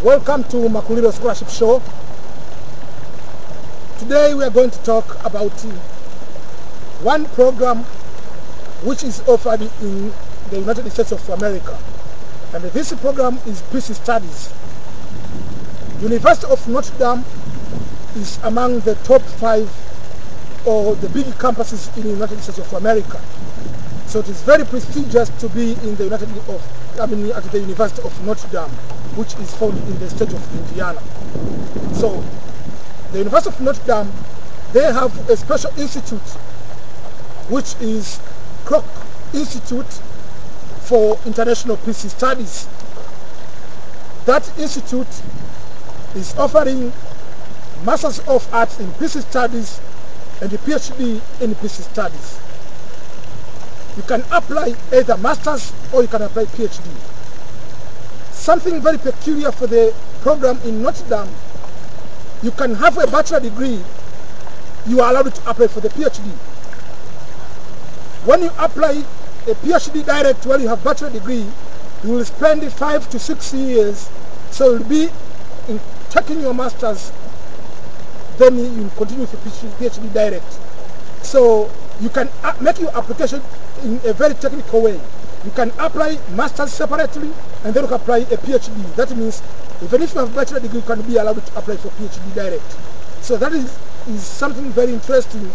Welcome to Makulilo Scholarship Show. Today we are going to talk about one program which is offered in the United States of America. And this program is Peace Studies. University of Notre Dame is among the top 5 or the big campuses in the United States of America. So it is very prestigious to be in the at the University of Notre Dame, which is found in the state of Indiana. So the University of Notre Dame, they have a special institute which is Kroc Institute for International Peace Studies. That institute is offering Masters of Arts in Peace Studies and a PhD in Peace Studies. You can apply either Masters or you can apply PhD. Something very peculiar for the program in Notre Dame, you can have a bachelor degree, you are allowed to apply for the PhD. When you apply a PhD direct while you have bachelor degree, you will spend 5 to 6 years, so you'll be in taking your Masters, then you continue with PhD direct. So you can make your application in a very technical way. You can apply Masters separately and then you can apply a PhD. That means even if you have a bachelor degree, you can be allowed to apply for PhD direct. So that is something very interesting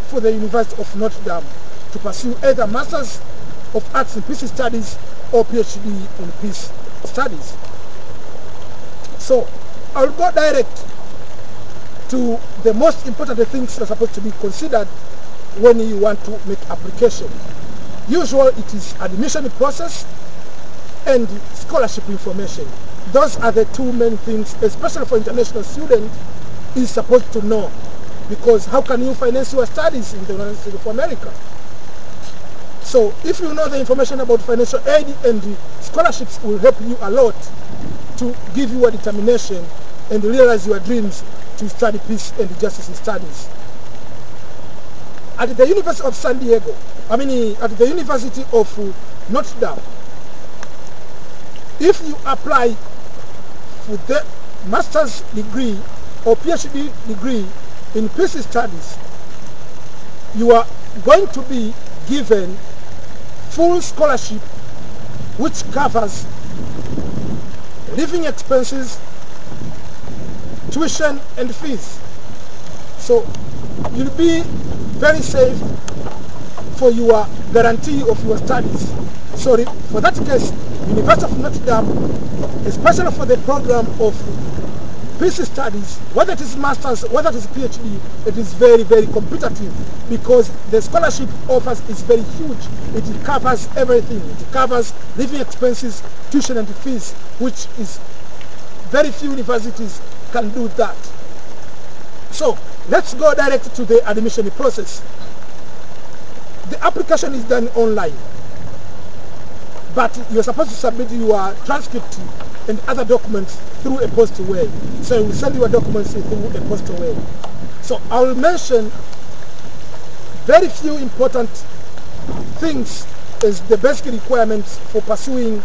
for the University of Notre Dame to pursue either Masters of Arts in Peace Studies or PhD in Peace Studies. So I'll go direct to the most important things that are supposed to be considered when you want to make application. Usually it is admission process and scholarship information. Those are the two main things, especially for international students, is supposed to know. Because how can you finance your studies in the United States of America? So if you know the information about financial aid and scholarships will help you a lot to give you a determination and realize your dreams to study peace and justice studies. At the University of San Diego, at the University of Notre Dame, if you apply for the master's degree or PhD degree in peace studies, you are going to be given full scholarship which covers living expenses, tuition and fees. So you'll be very safe for your guarantee of your studies. So for that case, University of Notre Dame, especially for the program of peace studies, whether it is Masters, whether it is PhD, it is very, very competitive because the scholarship offers is very huge. It covers everything. It covers living expenses, tuition and fees, which is very few universities can do that. So let's go direct to the admission process. The application is done online, but you're supposed to submit your transcript and other documents through a postal way. So we send your documents through a postal way. So I will mention very few important things as the basic requirements for pursuing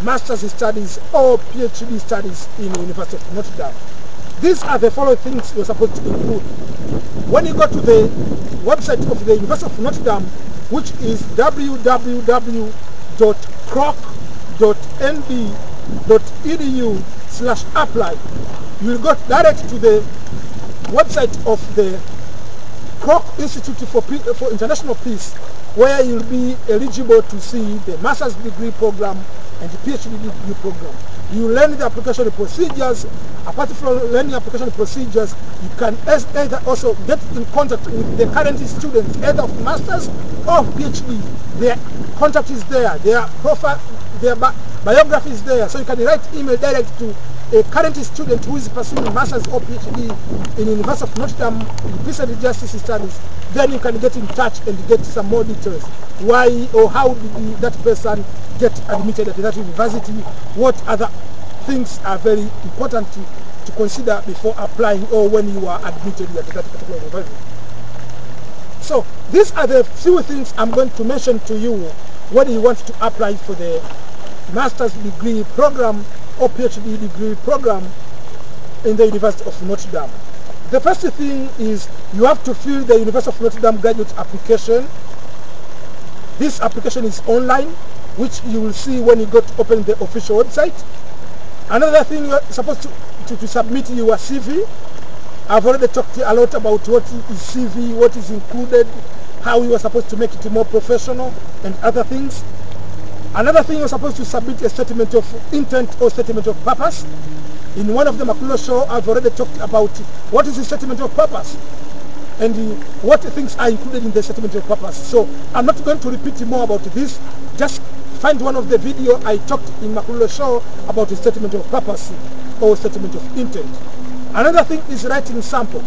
master's studies or PhD studies in the University of Notre Dame. These are the following things you're supposed to include. When you go to the website of the University of Notre Dame, which is www.kroc.nb.edu/apply, you will go direct to the website of the Kroc Institute for International Peace, where you'll be eligible to see the master's degree program and the PhD degree program. You learn the application procedures. Apart from learning application procedures, you can either also get in contact with the current students, either of masters or PhD. Their contact is there, their profile, their biography is there. So you can write email direct to a current student who is pursuing masters or PhD in the University of Notre Dame in Peace and Justice Studies. Then you can get in touch and get some more details. Why or how did that person get admitted at that university? What other things are very important to consider before applying or when you are admitted at that particular university. So these are the few things I'm going to mention to you when you want to apply for the master's degree program or PhD degree program in the University of Notre Dame. The first thing is you have to fill the University of Notre Dame graduate application. This application is online, which you will see when you go to open the official website. Another thing, you are supposed to submit your CV. I've already talked a lot about what is CV, what is included, how you are supposed to make it more professional, and other things. Another thing, you're supposed to submit a statement of intent or statement of purpose. In one of the Makulo show, I've already talked about what is the statement of purpose and what things are included in the statement of purpose. So I'm not going to repeat more about this. Just find one of the video I talked in Makulo show about the statement of purpose or statement of intent. Another thing is writing sample.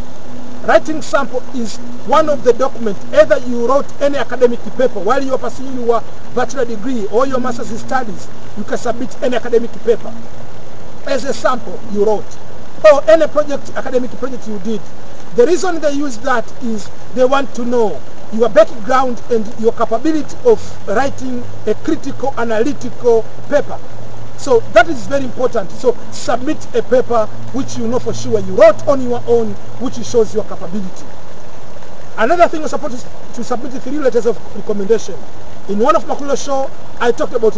Writing sample is one of the documents. Either you wrote any academic paper while you are pursuing your bachelor degree or your master's studies, you can submit any academic paper as a sample you wrote, or any project, academic project you did. The reason they use that is they want to know your background and your capability of writing a critical, analytical paper. So that is very important. So submit a paper which you know for sure you wrote on your own, which shows your capability. Another thing, you're supposed to submit 3 letters of recommendation. In one of Makulo show, I talked about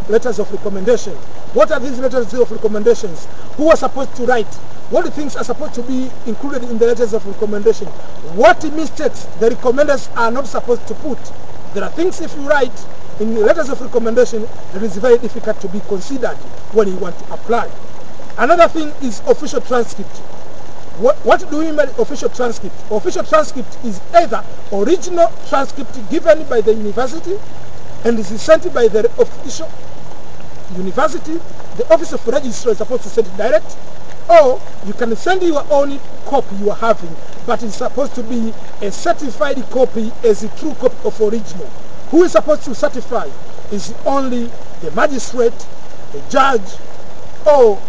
letters of recommendation. What are these letters of recommendations? Who are supposed to write? What things are supposed to be included in the letters of recommendation? What mistakes the recommenders are not supposed to put? There are things if you write in letters of recommendation that is very difficult to be considered when you want to apply. Another thing is official transcript. What do we mean by official transcript? Official transcript is either original transcript given by the university and is sent by the official university. The office of registrar is supposed to send it direct, or you can send your own copy you are having, but it's supposed to be a certified copy as a true copy of original. Who is supposed to certify is only the magistrate, the judge, or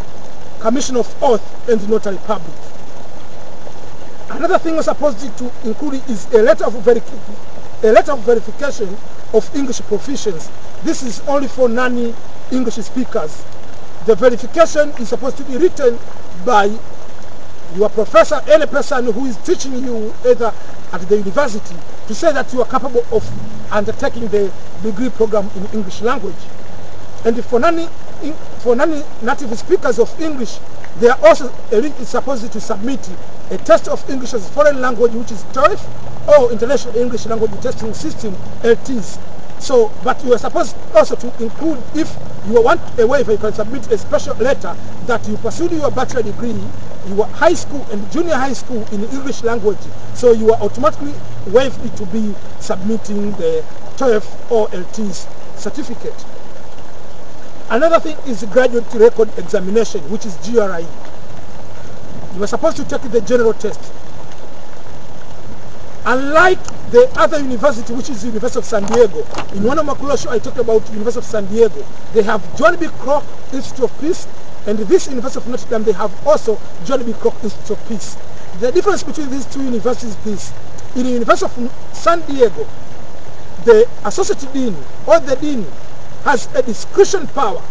commission of oath and notary public. Another thing we're supposed to include is a letter of verification of English proficiency. This is only for non-English speakers. The verification is supposed to be written by your professor, any person who is teaching you either at the university, to say that you are capable of undertaking the degree program in English language. And for non-native speakers of English, they are also supposed to submit a test of English as a foreign language, which is TOEFL, or International English Language Testing System, LTs. So, but you are supposed also to include, if you want a waiver, you can submit a special letter that you pursued your bachelor degree, your high school and junior high school in English language. So you are automatically waived to be submitting the TOEFL or LTs certificate. Another thing is the graduate record examination, which is GRE. You are supposed to take the general test. Unlike the other university, which is the University of San Diego, in one of my show I talked about University of San Diego. They have John B. Kroc Institute of Peace, and this University of Notre Dame, they have also John B. Kroc Institute of Peace. The difference between these two universities is this. In the University of San Diego, the associate dean or the dean has a discretion power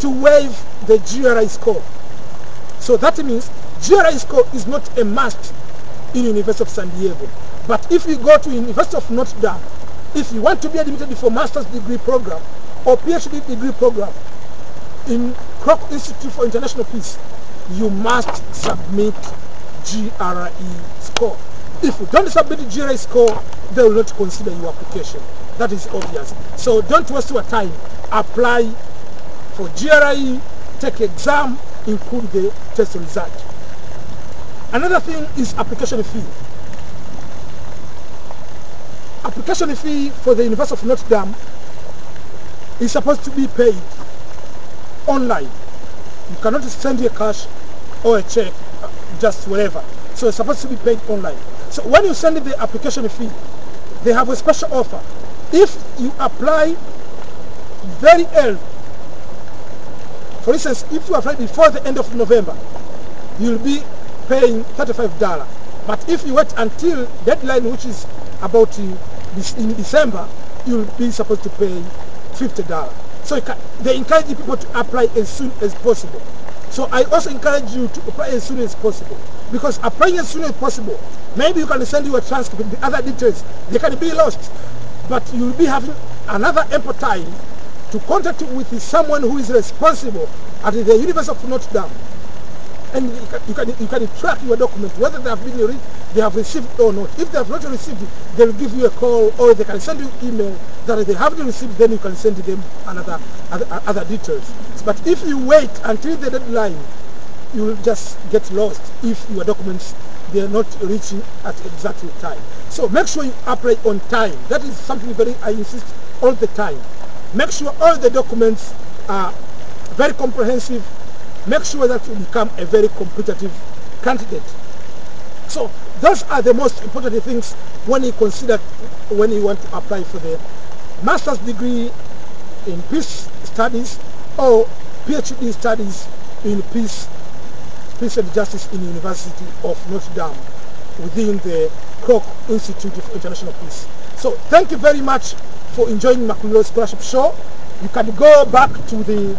to waive the GRE score. So that means GRE score is not a must in the University of San Diego. But if you go to University of Notre Dame, if you want to be admitted for master's degree program or PhD degree program in Kroc Institute for International Peace, you must submit GRE score. If you don't submit GRE score, they will not consider your application. That is obvious. So don't waste your time. Apply for GRE, take exam, include the test result. Another thing is application fee. Application fee for the University of Notre Dame is supposed to be paid online. You cannot send a cash or a check, just whatever. So it's supposed to be paid online. So when you send the application fee, they have a special offer. If you apply very early, for instance, if you apply before the end of November, you'll be paying $35. But if you wait until deadline, which is about in December, you'll be supposed to pay $50. So they encourage people to apply as soon as possible. So I also encourage you to apply as soon as possible, because applying as soon as possible, maybe you can send your transcript, the other details, they can be lost, but you'll be having another ample time to contact with someone who is responsible at the University of Notre Dame, and you can track your document whether they have received or not. If they have not received it, they'll give you a call, or they can send you email that if they haven't received, then you can send them other details. But if you wait until the deadline, you will just get lost if your documents they are not reaching at exactly time. So make sure you apply on time. That is something I insist all the time. Make sure all the documents are very comprehensive. Make sure that you become a very competitive candidate. So those are the most important things when you consider when you want to apply for the master's degree in peace studies or PhD studies in peace and justice in the University of Notre Dame within the Kroc Institute of International Peace. So thank you very much for enjoying Makulilo's Scholarship Show. You can go back to the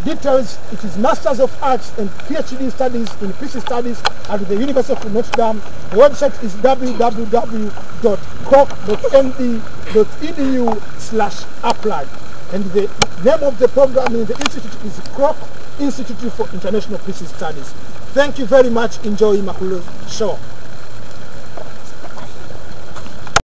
details. It is Masters of Arts and PhD studies in peace studies at the University of Notre Dame. The website is www.kroc.edu/apply. And the name of the program in the institute is Kroc Institute for International Peace Studies. Thank you very much. Enjoy Makulilo's show.